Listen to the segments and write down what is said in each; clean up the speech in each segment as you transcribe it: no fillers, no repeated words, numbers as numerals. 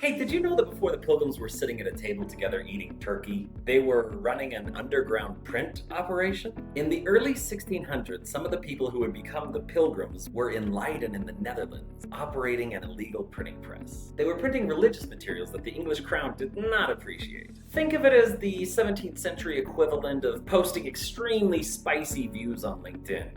Hey, did you know that before the Pilgrims were sitting at a table together eating turkey, they were running an underground print operation? In the early 1600s, some of the people who would become the Pilgrims were in Leiden in the Netherlands, operating an illegal printing press. They were printing religious materials that the English crown did not appreciate. Think of it as the 17th century equivalent of posting extremely spicy views on LinkedIn.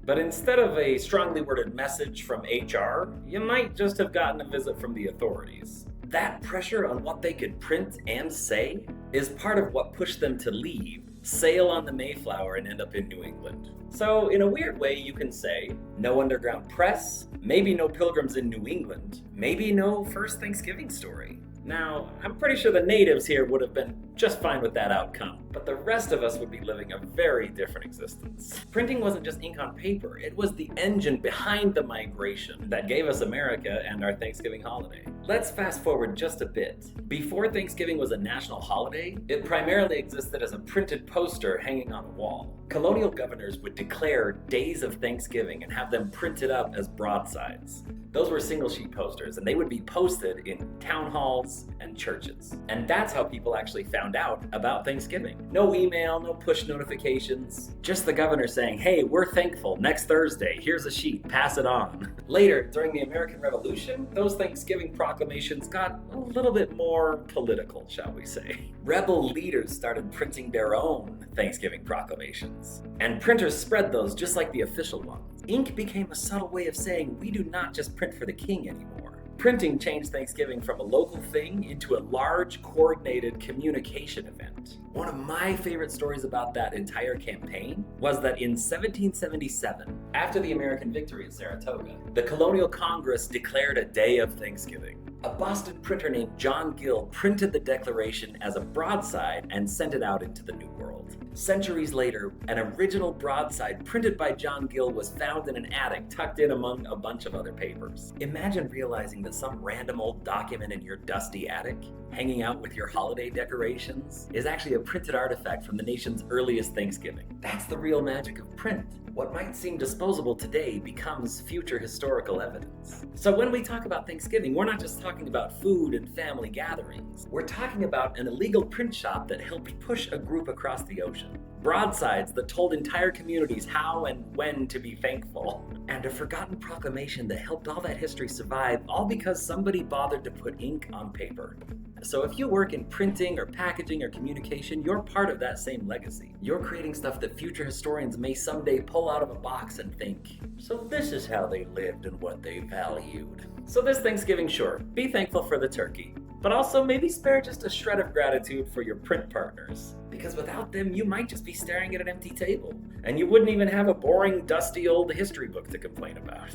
But instead of a strongly worded message from HR, you might just have gotten a visit from the authorities. That pressure on what they could print and say is part of what pushed them to leave, sail on the Mayflower, and end up in New England. So, in a weird way, you can say, no underground press, maybe no Pilgrims in New England, maybe no first Thanksgiving story. Now, I'm pretty sure the natives here would have been just fine with that outcome, but the rest of us would be living a very different existence. Printing wasn't just ink on paper, it was the engine behind the migration that gave us America and our Thanksgiving holiday. Let's fast forward just a bit. Before Thanksgiving was a national holiday, it primarily existed as a printed poster hanging on a wall. Colonial governors would declare days of Thanksgiving and have them printed up as broadsides. Those were single sheet posters, and they would be posted in town halls and churches. And that's how people actually found out about Thanksgiving. No email, no push notifications, just the governor saying, hey, we're thankful, next Thursday, here's a sheet, pass it on. Later, during the American Revolution, those Thanksgiving proclamations got a little bit more political, shall we say. Rebel leaders started printing their own Thanksgiving proclamations, and printers spread those just like the official ones. Ink became a subtle way of saying we do not just print for the king anymore. Printing changed Thanksgiving from a local thing into a large, coordinated communication event. One of my favorite stories about that entire campaign was that in 1777, after the American victory at Saratoga, the Colonial Congress declared a day of Thanksgiving. A Boston printer named John Gill printed the declaration as a broadside and sent it out into the New World. Centuries later, an original broadside printed by John Gill was found in an attic tucked in among a bunch of other papers. Imagine realizing that some random old document in your dusty attic, hanging out with your holiday decorations, is actually a printed artifact from the nation's earliest Thanksgiving. That's the real magic of print. What might seem disposable today becomes future historical evidence. So when we talk about Thanksgiving, we're not just talking about food and family gatherings. We're talking about an illegal print shop that helped push a group across the ocean. Broadsides that told entire communities how and when to be thankful. And a forgotten proclamation that helped all that history survive, all because somebody bothered to put ink on paper. So if you work in printing or packaging or communication, you're part of that same legacy. You're creating stuff that future historians may someday pull out of a box and think, so this is how they lived and what they valued. So this Thanksgiving, sure, be thankful for the turkey, but also maybe spare just a shred of gratitude for your print partners. Because without them, you might just be staring at an empty table, and you wouldn't even have a boring, dusty old history book to complain about.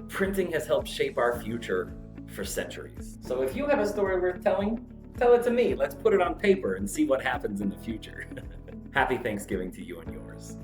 Printing has helped shape our future for centuries. So if you have a story worth telling, tell it to me. Let's put it on paper and see what happens in the future. Happy Thanksgiving to you and yours.